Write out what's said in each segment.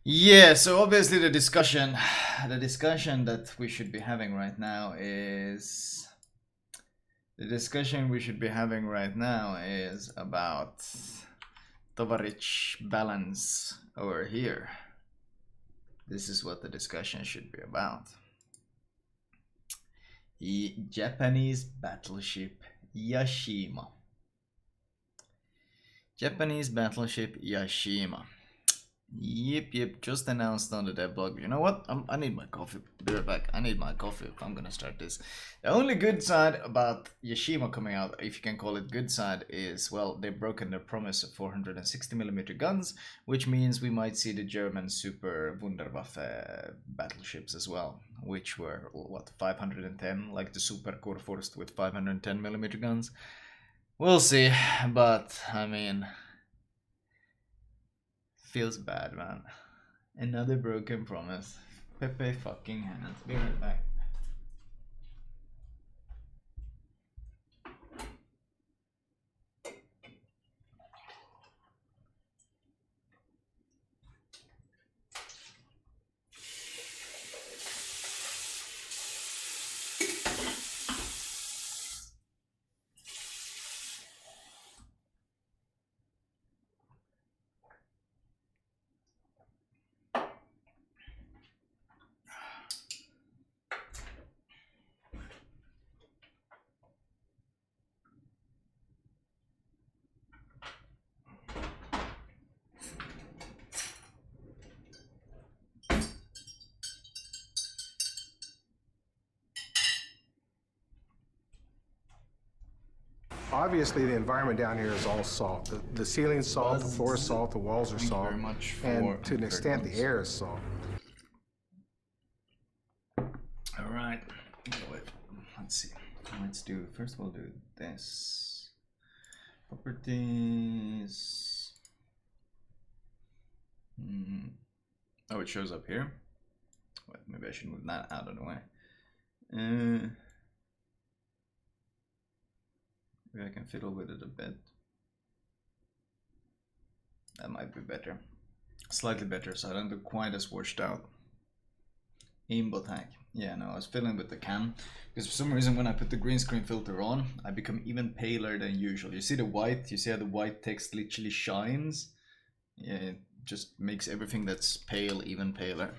Yeah, so obviously the discussion that we should be having right now is about Tovarich balance over here. This is what the discussion should be about. The Japanese battleship Yashima. Japanese battleship Yashima. Yep, just announced on the devblog. You know what? I need my coffee. Be right back. I need my coffee if I'm gonna start this. The only good side about Yashima coming out, if you can call it good side, is, well, they've broken their promise of 460mm guns, which means we might see the German super Wunderwaffe battleships as well, which were, what, 510, like the Super Kurfürst with 510mm guns. We'll see, but, I mean... feels bad, man. Another broken promise. Pepe fucking hands. Be right back. Obviously, the environment down here is all salt. The ceiling's salt, the floor is salt, the walls are salt, and to an extent, the air is salt. All right. Let's see. Let's do. First, we'll do this. Properties. Oh, it shows up here. Wait, maybe I should move that out of the way. Maybe I can fiddle with it a bit. That might be better. Slightly better, so I don't look quite as washed out. Aimbot hack. Yeah, no, I was fiddling with the cam. Because for some reason when I put the green screen filter on, I become even paler than usual. You see the white? You see how the white text literally shines? Yeah, it just makes everything that's pale even paler.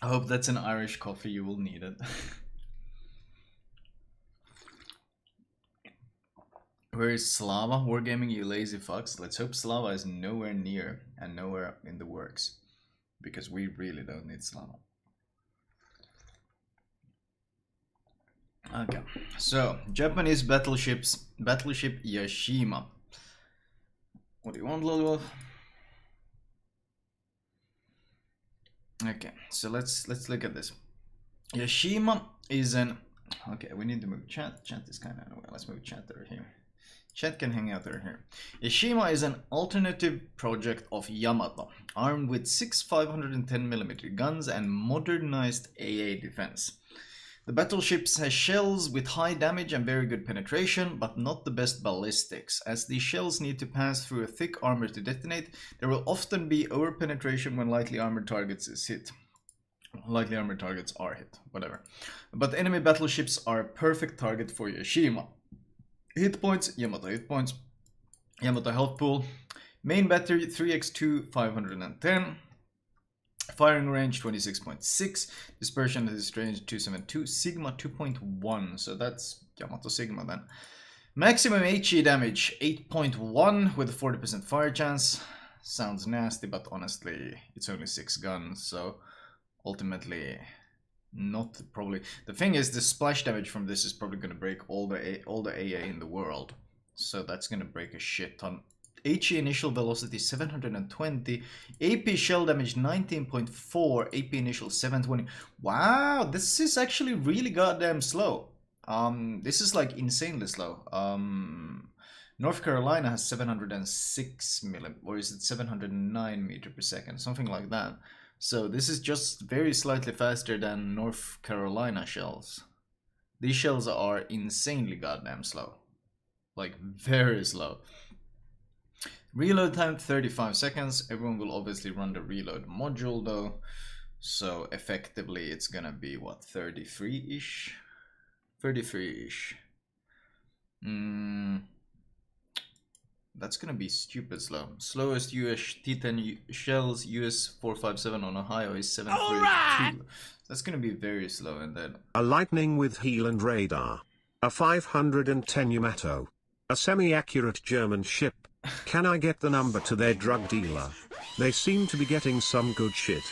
I hope that's an Irish coffee, you will need it. Where is Slava? Wargaming, you lazy fucks. Let's hope Slava is nowhere near and nowhere in the works. Because we really don't need Slava. Okay, so Japanese battleship Yashima. What do you want, Lolwolf? Okay, so let's look at this. Yashima is an... Okay, we need to move chat. Chat is kind of anyway. Let's move chat over here. Chat can hang out over here. Yashima is an alternative project of Yamato, armed with 6 510mm guns and modernized AA defense. The battleship has shells with high damage and very good penetration, but not the best ballistics. As these shells need to pass through a thick armor to detonate, there will often be over-penetration when lightly armored targets is hit. Lightly armored targets are hit, whatever. But enemy battleships are a perfect target for Yashima. Hit points, Yamato hit points, Yamato health pool, main battery 3x2 510, firing range 26.6, dispersion at this range 272, Sigma 2.1, so that's Yamato Sigma then. Maximum HE damage 8.1 with a 40% fire chance. Sounds nasty, but honestly it's only 6 guns, so ultimately not probably. The thing is, the splash damage from this is probably going to break all the AA in the world, so that's going to break a shit ton. HE initial velocity 720, AP shell damage 19.4, AP initial 720. Wow, this is actually really goddamn slow. This is like insanely slow. North Carolina has 706 or is it 709 meter per second, something like that. So this is just very slightly faster than North Carolina shells. These shells are insanely goddamn slow. Like, very slow. Reload time 35 seconds. Everyone will obviously run the reload module though. So effectively it's gonna be what, 33-ish? 33-ish. That's gonna be stupid slow. Slowest US T10 shells US 457 on Ohio is 732. Right. That's gonna be very slow and then. A lightning with heel and radar. A 510 Yamato. A semi-accurate German ship. Can I get the number to their drug dealer? They seem to be getting some good shit.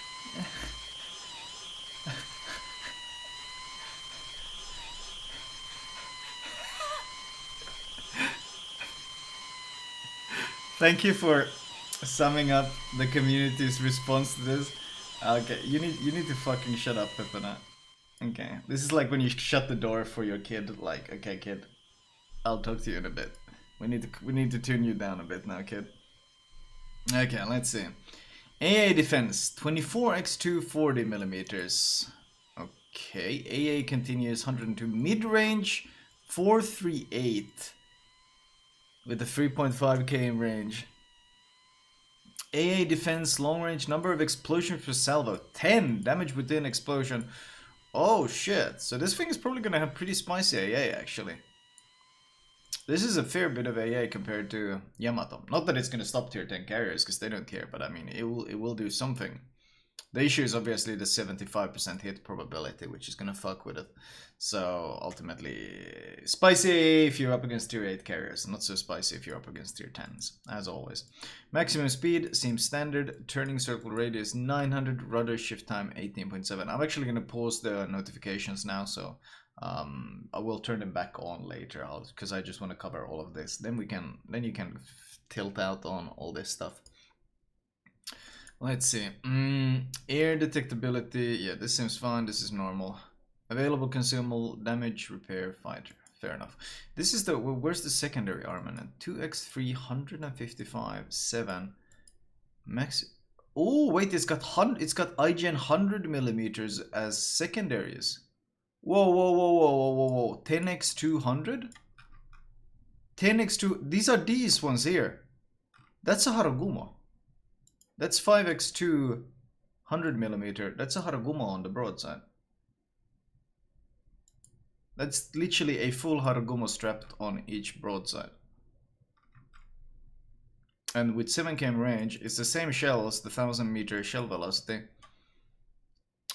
Thank you for summing up the community's response to this. Okay, you need to fucking shut up, Pepina. Okay, this is like when you shut the door for your kid. Like, okay, kid, I'll talk to you in a bit. We need to tune you down a bit now, kid. Okay, let's see. AA defense 24x2 40 millimeters. Okay, AA continues 102 mid range 438. With a 3.5k in range. AA defense long range, number of explosions per salvo 10, damage within explosion. Oh shit, so this thing is probably gonna have pretty spicy AA actually. This is a fair bit of AA compared to Yamato. Not that it's gonna stop tier 10 carriers because they don't care, but I mean it will do something. The issue is obviously the 75% hit probability, which is gonna fuck with it. So ultimately, spicy if you're up against tier 8 carriers, not so spicy if you're up against tier 10s, as always. Maximum speed seems standard, turning circle radius 900, rudder shift time 18.7. I'm actually gonna pause the notifications now, so I will turn them back on later, because I just want to cover all of this. Then you can tilt out on all this stuff. Let's see. Air detectability. Yeah, this seems fine. This is normal. Available consumable damage repair fighter. Fair enough. This is the where's the secondary armament? 2x3 155 7 max. Oh wait, it's got IGN 100 millimeters as secondaries. Whoa. 10x 200. 10x 2. These are these ones here. That's a Haraguma. That's 5x2 100 millimeter. That's a Haraguma on the broadside. That's literally a full Haraguma strapped on each broadside. And with 7 km range, it's the same shell as the 1000 meter shell velocity.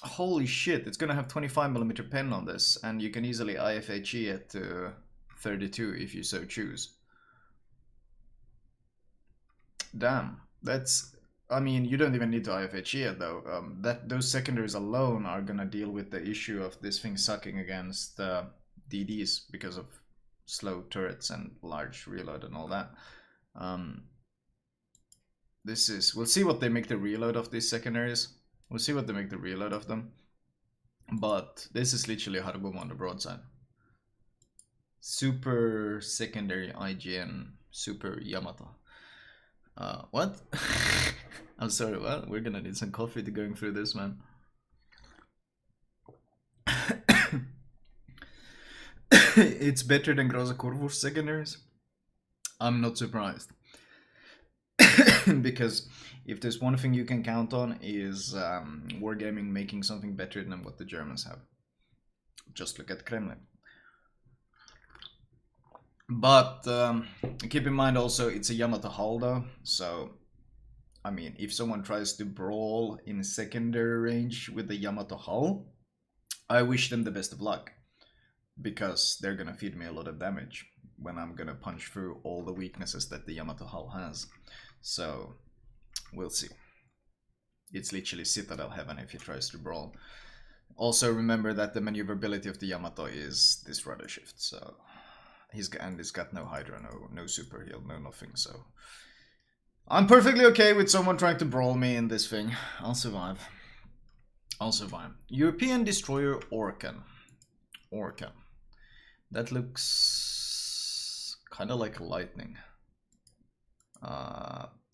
Holy shit, it's gonna have 25 millimeter pen on this, and you can easily IFHE it to 32 if you so choose. Damn, that's... I mean, you don't even need to IFHE it though. Those secondaries alone are gonna deal with the issue of this thing sucking against DDs because of slow turrets and large reload and all that. This is... We'll see what they make the reload of these secondaries. We'll see what they make the reload of them. But this is literally Haraguma on the broadside. Super secondary IGN, super Yamato. What? I'm sorry, what? We're gonna need some coffee to going through this, man. It's better than Groza Corvus secondaries. I'm not surprised. Because if there's one thing you can count on is Wargaming making something better than what the Germans have. Just look at Kremlin. But keep in mind also it's a Yamato hull though, so I mean if someone tries to brawl in secondary range with the Yamato hull, I wish them the best of luck, because they're gonna feed me a lot of damage when I'm gonna punch through all the weaknesses that the Yamato hull has. So we'll see. It's literally Citadel heaven if he tries to brawl. Also remember that the maneuverability of the Yamato is this rudder shift, so he's got no Hydra, no super heal, no nothing, so I'm perfectly okay with someone trying to brawl me in this thing. I'll survive. I'll survive. European destroyer Orkan. That looks kind of like a lightning.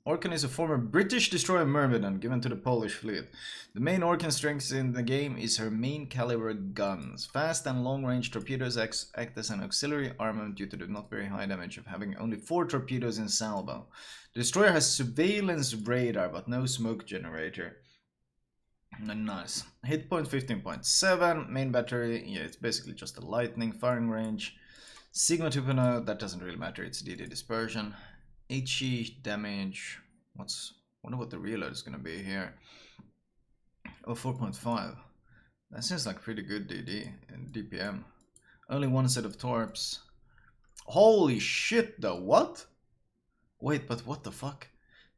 Orkan is a former British destroyer mermaid given to the Polish fleet. The main Orkan strength in the game is her main caliber guns. Fast and long-range torpedoes act as an auxiliary armament due to the not very high damage of having only 4 torpedoes in salvo. The destroyer has surveillance radar but no smoke generator. Nice. Hit point 15.7. Main battery, yeah, it's basically just a lightning. Firing range. Sigma 2.0, that doesn't really matter, it's DD dispersion. HE damage, wonder what the reload is gonna be here. Oh, 4.5. That seems like pretty good DD and DPM. Only 1 set of torps. Holy shit though, what? Wait, but what the fuck?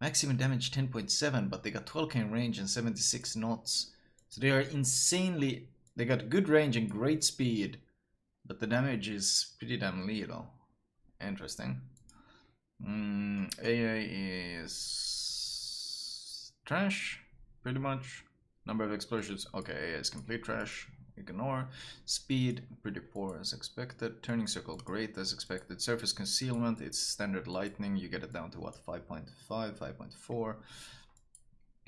Maximum damage 10.7, but they got 12k in range and 76 knots. So they are insanely, they got good range and great speed, but the damage is pretty damn lethal. Interesting. AA is trash, pretty much. Number of explosions, okay, AA is complete trash, ignore. Speed, pretty poor as expected. Turning circle, great as expected. Surface concealment, it's standard lightning, you get it down to what, 5.5,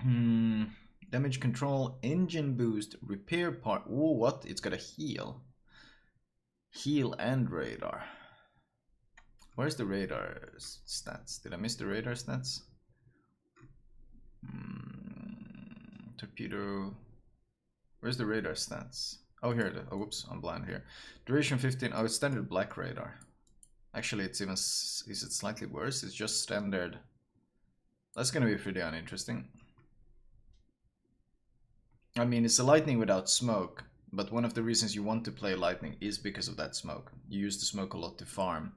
5.4. Damage control, engine boost, repair part, ooh, what? It's got a heal. Heal and radar. Where's the radar stats? Did I miss the radar stats? Torpedo. Where's the radar stats? Oh, here. Oh, whoops, I'm blind here. Duration 15. Oh, it's standard black radar. Actually, it's even. Is it slightly worse? It's just standard. That's gonna be pretty uninteresting. I mean, it's a lightning without smoke, but one of the reasons you want to play lightning is because of that smoke. You use the smoke a lot to farm.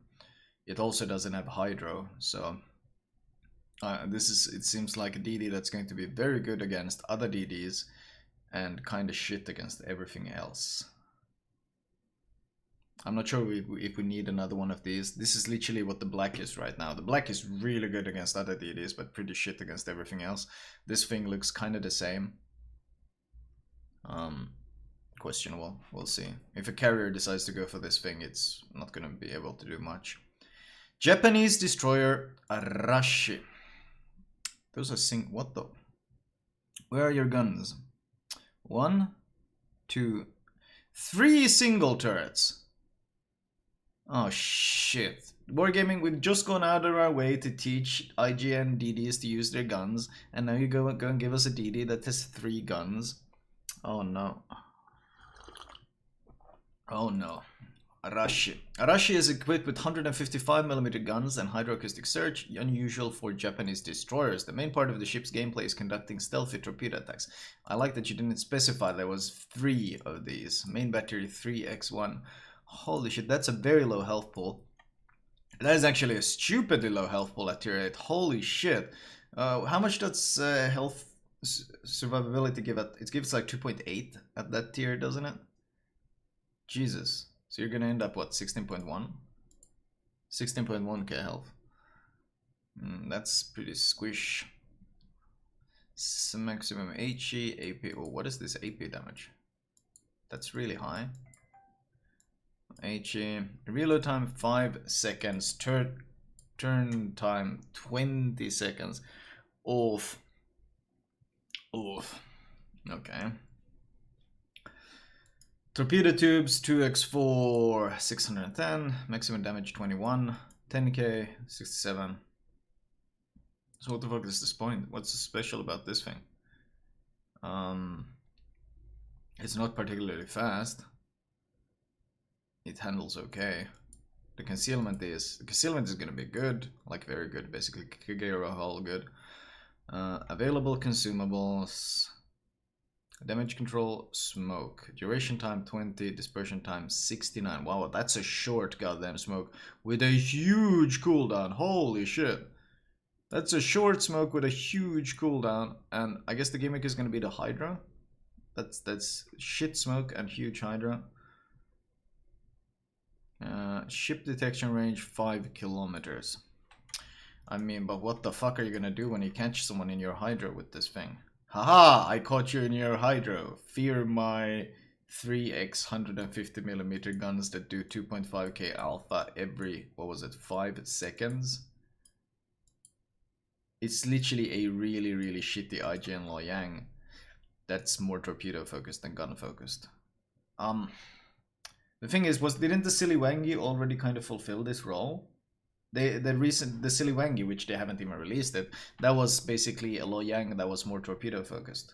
It also doesn't have hydro, so it seems like a DD that's going to be very good against other DDs and kind of shit against everything else. I'm not sure if we need another one of these. This is literally what the black is right now. The black is really good against other DDs, but pretty shit against everything else. This thing looks kind of the same. Questionable. We'll see. If a carrier decides to go for this thing, it's not going to be able to do much. Japanese destroyer Arashi. Those are what the? Where are your guns? 1, 2, 3 single turrets. Oh shit. Wargaming, we've just gone out of our way to teach IGN DDs to use their guns, and now you go and give us a DD that has 3 guns. Oh no. Oh no. Arashi. Arashi is equipped with 155mm guns and hydroacoustic surge, unusual for Japanese destroyers. The main part of the ship's gameplay is conducting stealthy torpedo attacks. I like that you didn't specify there was 3 of these. Main battery 3x1. Holy shit, that's a very low health pool. That is actually a stupidly low health pool at tier 8. Holy shit. How much does health survivability give at? It gives like 2.8 at that tier, doesn't it? Jesus. So you're gonna end up what, 16.1? 16.1k health. That's pretty squish. Maximum HE, AP. Oh, what is this AP damage? That's really high. HE. Reload time 5 seconds. Turn time 20 seconds. Oof. Oof. Okay. Torpedo tubes 2x4 610, maximum damage 21, 10k 67. So what the fuck is this point? What's so special about this thing? It's not particularly fast. It handles okay. The concealment is gonna be good, like very good, basically Kagero hull good. Available consumables. Damage control, smoke. Duration time 20, dispersion time 69. Wow, that's a short goddamn smoke with a huge cooldown. Holy shit. That's a short smoke with a huge cooldown. And I guess the gimmick is going to be the Hydra. That's shit smoke and huge Hydra. Ship detection range 5 kilometers. I mean, but what the fuck are you going to do when you catch someone in your Hydra with this thing? Haha, I caught you in your hydro. Fear my 3x 150mm guns that do 2.5k alpha every, what was it, 5 seconds? It's literally a really shitty IGN Loyang that's more torpedo focused than gun focused. The thing is, didn't the Silly Wangi already kind of fulfill this role? The Silly Wangi, which they haven't even released it, that was basically a Loyang that was more torpedo focused.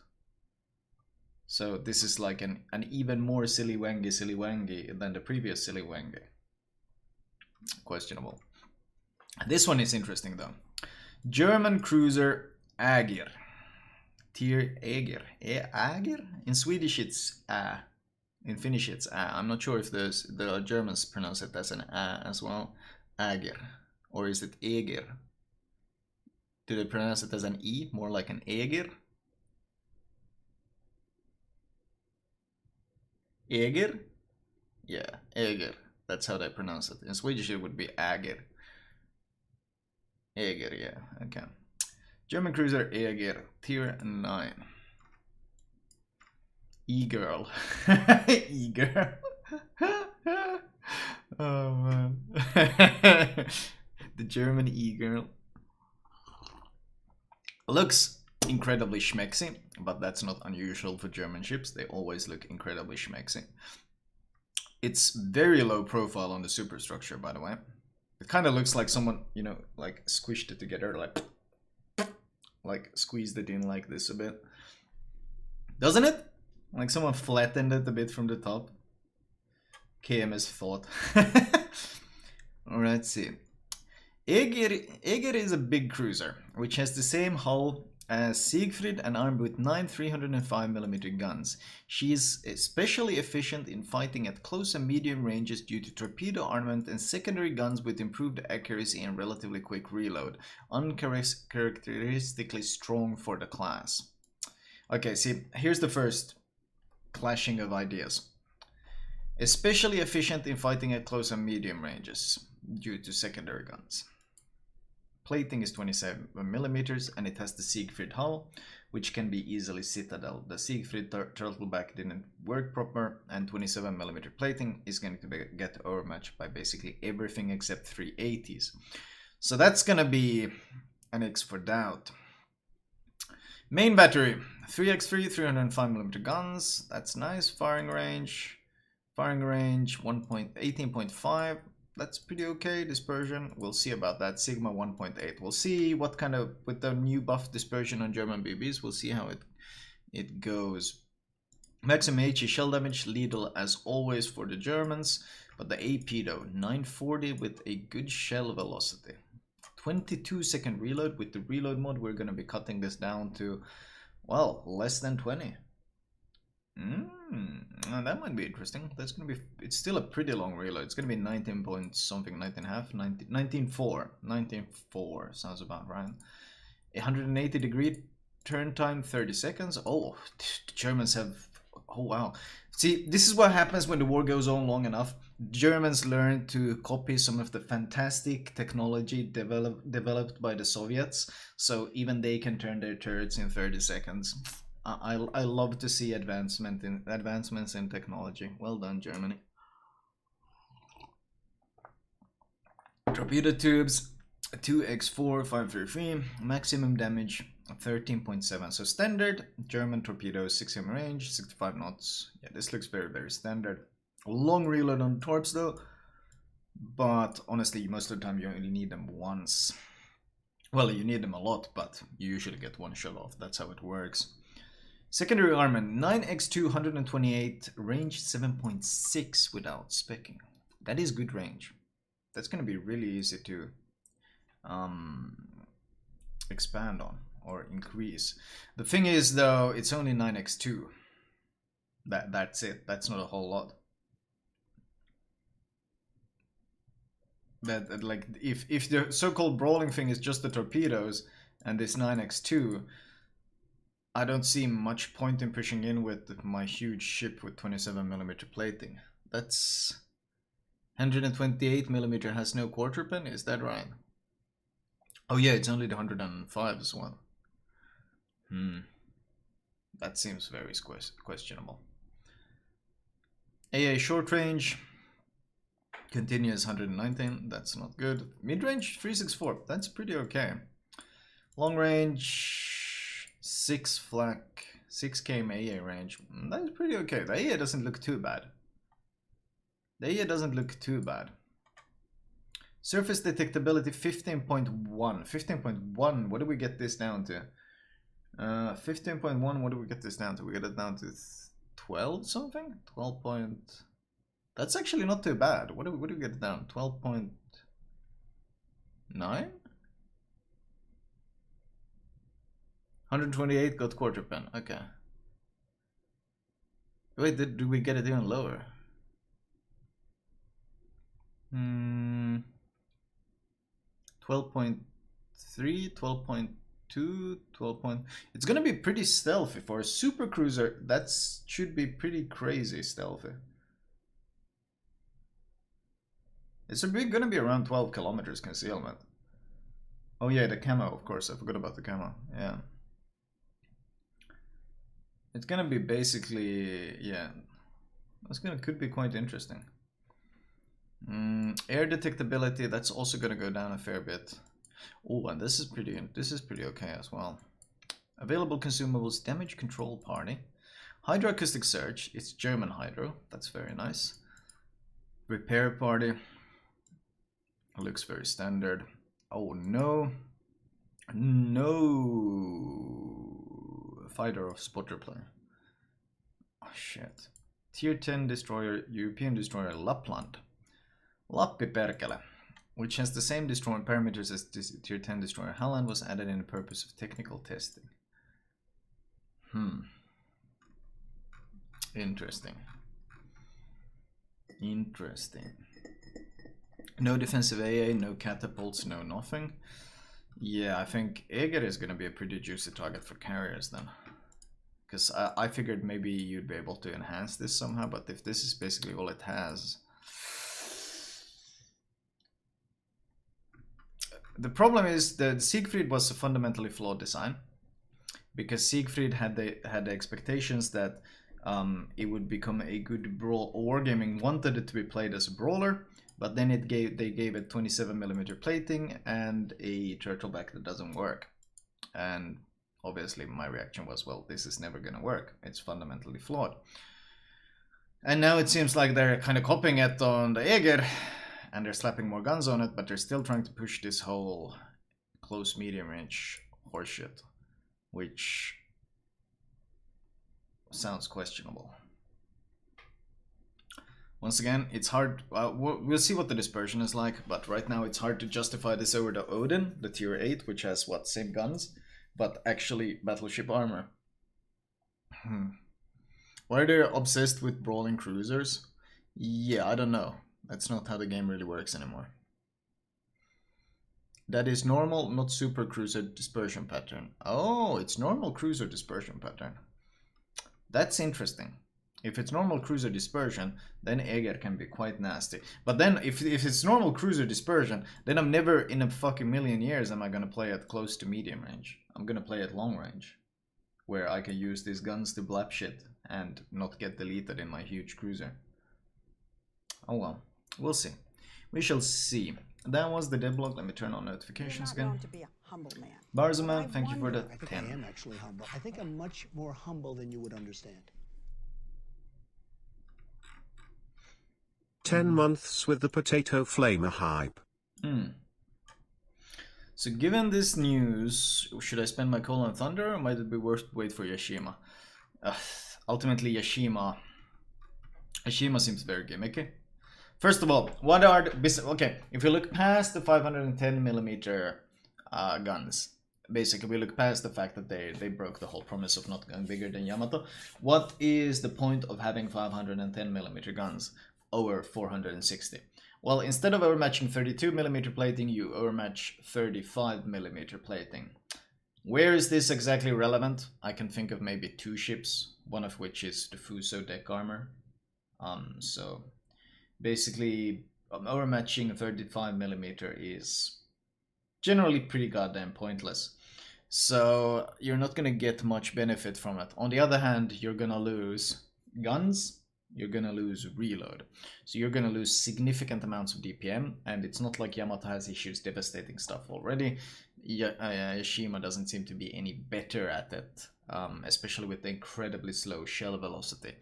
So this is like an even more Silly Wangi than the previous Silly Wangi. Questionable. This one is interesting though. German cruiser Ägir. Tier Ägir. Ägir? In Swedish it's Ä. In Finnish it's Ä. I'm not sure if the Germans pronounce it as an Ä as well. Ägir. Or is it Ägir? Do they pronounce it as an E? More like an Ägir? Ägir? Yeah, Ägir. That's how they pronounce it. In Swedish it would be Ägir. Ägir, yeah, okay. German cruiser Ägir, tier 9. E-girl. E-girl. Oh man. The German E-girl. Looks incredibly schmexy, but that's not unusual for German ships. They always look incredibly schmexy. It's very low profile on the superstructure, by the way. It kind of looks like someone, you know, like squished it together, like squeezed it in like this a bit. Doesn't it? Like someone flattened it a bit from the top. KMS thought. Alright, see. Ägir is a big cruiser, which has the same hull as Siegfried and armed with 9 305mm guns. She is especially efficient in fighting at close and medium ranges due to torpedo armament and secondary guns with improved accuracy and relatively quick reload. Uncharacteristically strong for the class. Okay, see, here's the first clashing of ideas. Especially efficient in fighting at close and medium ranges due to secondary guns. Plating is 27mm and it has the Siegfried hull, which can be easily citadel. The Siegfried turtleback didn't work proper, and 27mm plating is going to get overmatched by basically everything except 380s. So that's gonna be an X for doubt. Main battery, 3x3, 305mm guns, that's nice. Firing range 18.5. That's pretty okay. Dispersion, we'll see about that. Sigma 1.8. We'll see what kind of, with the new buff dispersion on German BBs, we'll see how it goes. Maximum HE shell damage, lethal as always for the Germans, but the AP though, 940 with a good shell velocity. 22-second reload. With the reload mod, we're going to be cutting this down to, well, less than 20. That might be interesting. That's gonna be, it's still a pretty long reload. It's gonna be 19 point something, 19.4 sounds about right. 180-degree turn time, 30 seconds. Oh, the Germans have, oh wow. See, this is what happens when the war goes on long enough. Germans learn to copy some of the fantastic technology developed by the Soviets, so even they can turn their turrets in 30 seconds. I love to see advancements in technology. Well done, Germany. Torpedo tubes, 2x4 533, maximum damage 13.7. So standard German torpedoes, 6 km range, 65 knots. Yeah, this looks very standard. Long reload on torps though, but honestly, most of the time you only need them once. Well, you need them a lot, but you usually get one shot off. That's how it works. Secondary armament, 9x2, 128, range 7.6 without specking. That is good range. That's going to be really easy to expand on or increase. The thing is though, it's only 9x2. That's it. That's not a whole lot. That like if the so-called brawling thing is just the torpedoes and this 9x2, I don't see much point in pushing in with my huge ship with 27mm plating. That's 128mm has no quarter pin, is that right? Oh yeah, it's only the 105 as well. That seems very questionable. AA short range, continuous 119, that's not good. Mid range 364, that's pretty okay. Long range, 6 flak, 6 km AA range. That is pretty okay. The AA doesn't look too bad. The AA doesn't look too bad. Surface detectability 15.1. 15.1, what do we get this down to? 15.1, what do we get this down to? We get it down to 12 something? 12 point... That's actually not too bad. What do we get it down? 12.9? 128 got quarter pen. Okay. Wait, did we get it even lower? 12.3, 12.2, 12 point... It's gonna be pretty stealthy for a super cruiser. That should be pretty crazy stealthy. It's gonna be around 12 kilometers concealment. Oh yeah, the camo, of course. I forgot about the camo. Yeah. It's gonna be basically, yeah. Could be quite interesting. Air detectability, that's also gonna go down a fair bit. Oh, and this is pretty okay as well. Available consumables, damage control party. Hydroacoustic search, it's German hydro, that's very nice. Repair party. Looks very standard. Oh no. No. Fighter of spotter player. Oh shit. Tier 10 destroyer, European destroyer Lapland. Lappi perkele. Which has the same destroyer parameters as this Tier 10 destroyer Halland, was added in the purpose of technical testing. Interesting. Interesting. No defensive AA, no catapults, no nothing. Yeah, I think Ägir is going to be a pretty juicy target for carriers then. Because I figured maybe you'd be able to enhance this somehow, but if this is basically all it has... The problem is that Siegfried was a fundamentally flawed design. Because Siegfried had the expectations that it would become a good brawl. Wargaming wanted it to be played as a brawler, but then they gave it 27mm plating and a turtleback that doesn't work. And obviously my reaction was, well, this is never gonna work. It's fundamentally flawed. And now it seems like they're kind of copying it on the Ägir, and they're slapping more guns on it, but they're still trying to push this whole close medium range horseshit, which sounds questionable. Once again, it's hard. We'll see what the dispersion is like, but right now it's hard to justify this over the Odin, the tier 8, which has what, same guns, but actually battleship armor. Why are they obsessed with brawling cruisers? Yeah, I don't know. That's not how the game really works anymore. That is normal, not super cruiser dispersion pattern. Oh, it's normal cruiser dispersion pattern. That's interesting. If it's normal cruiser dispersion, then Ägir can be quite nasty. But then if it's normal cruiser dispersion, then I'm never in a fucking million years am I gonna play at close to medium range. I'm gonna play at long range, where I can use these guns to blap shit and not get deleted in my huge cruiser. Oh well, we'll see. We shall see. That was the devblog. Let me turn on notifications again. To be a humble man. Barzaman, thank you for the 10. I am actually humble. I think I'm much more humble than you would understand. 10 months with the potato flamer hype. So given this news, should I spend my coal on Thunder, or might it be worth to wait for Yashima? Ultimately, Yashima seems very gimmicky. First of all, what are the... Okay, if we look past the 510mm guns, basically we look past the fact that they broke the whole promise of not going bigger than Yamato. What is the point of having 510mm guns over 460? Well, instead of overmatching 32mm plating, you overmatch 35mm plating. Where is this exactly relevant? I can think of maybe 2 ships, one of which is the Fuso deck armor. So basically, overmatching 35mm is generally pretty goddamn pointless. So you're not gonna get much benefit from it. On the other hand, you're gonna lose guns. You're gonna lose reload. So you're gonna lose significant amounts of DPM, and it's not like Yamato has issues devastating stuff already. Yashima doesn't seem to be any better at it, especially with the incredibly slow shell velocity.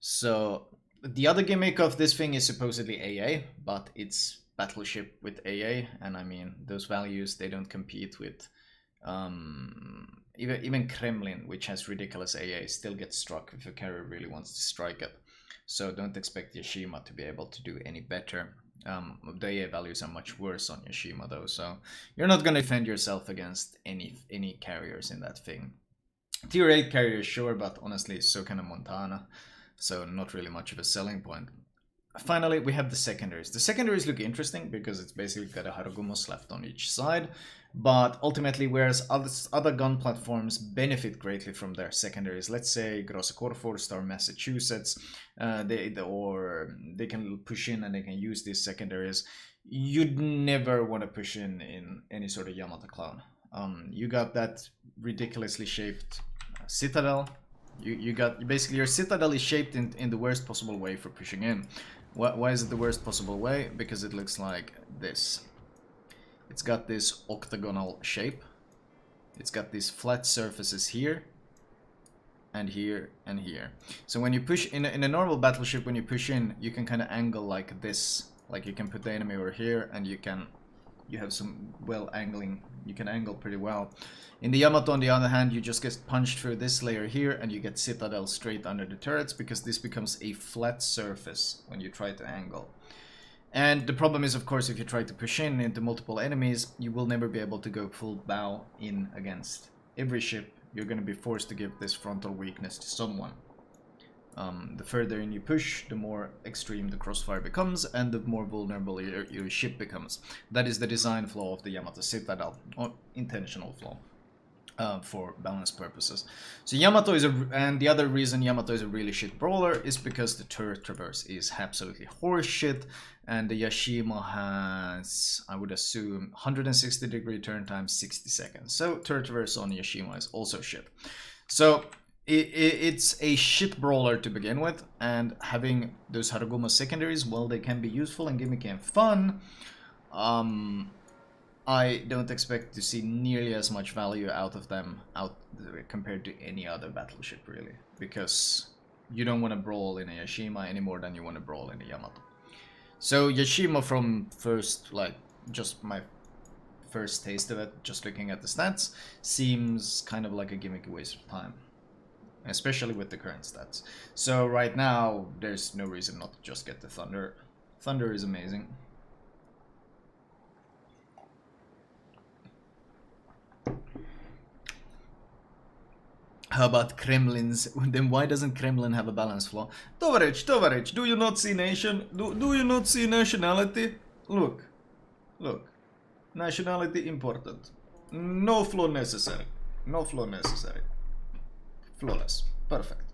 So the other gimmick of this thing is supposedly AA, but it's battleship with AA, and I mean those values, they don't compete with even Kremlin, which has ridiculous AA, still gets struck if a carrier really wants to strike it. So don't expect Yashima to be able to do any better. The AA values are much worse on Yashima though, so you're not going to defend yourself against any carriers in that thing. Tier 8 carriers, sure, but honestly, so kind of Montana, so not really much of a selling point. Finally, we have the secondaries. The secondaries look interesting because it's basically got a Harugumos left on each side, but ultimately, whereas other gun platforms benefit greatly from their secondaries, let's say Grosse Korfors or Massachusetts, they can push in and they can use these secondaries. You'd never want to push in any sort of Yamato clone. You got that ridiculously shaped citadel. You got basically your citadel is shaped in the worst possible way for pushing in. Why is it the worst possible way? Because it looks like this. It's got this octagonal shape. It's got these flat surfaces here, and here, and here. So when you push in a normal battleship, when you push in, you can kind of angle like this. Like you can put the enemy over here, and you have some angling. You can angle pretty well. In the Yamato, on the other hand, you just get punched through this layer here, and you get citadel straight under the turrets, because this becomes a flat surface when you try to angle. And the problem is, of course, if you try to push in into multiple enemies, you will never be able to go full bow in against every ship. You're going to be forced to give this frontal weakness to someone. The further in you push, the more extreme the crossfire becomes, and the more vulnerable your ship becomes. That is the design flaw of the Yamato Citadel, or intentional flaw. For balance purposes. So Yamato is and the other reason Yamato is a really shit brawler is because the turret traverse is absolutely horseshit, and the Yashima has, I would assume, 160-degree turn time, 60 seconds. So turret traverse on Yashima is also shit. So it's a shit brawler to begin with, and having those Haruguma secondaries, well, they can be useful and gimmicky and fun. I don't expect to see nearly as much value out of them compared to any other battleship, really, because you don't want to brawl in a Yashima any more than you want to brawl in a Yamato. So Yashima, from first, like, just my first taste of it, just looking at the stats, seems kind of like a gimmicky waste of time, especially with the current stats. So right now, there's no reason not to just get the Thunder. Thunder is amazing. How about Kremlin's? Then why doesn't Kremlin have a balance flaw? Tovarich, do you not see nation? Do you not see nationality? Look. Nationality important. No flaw necessary. No flaw necessary. Flawless. Perfect.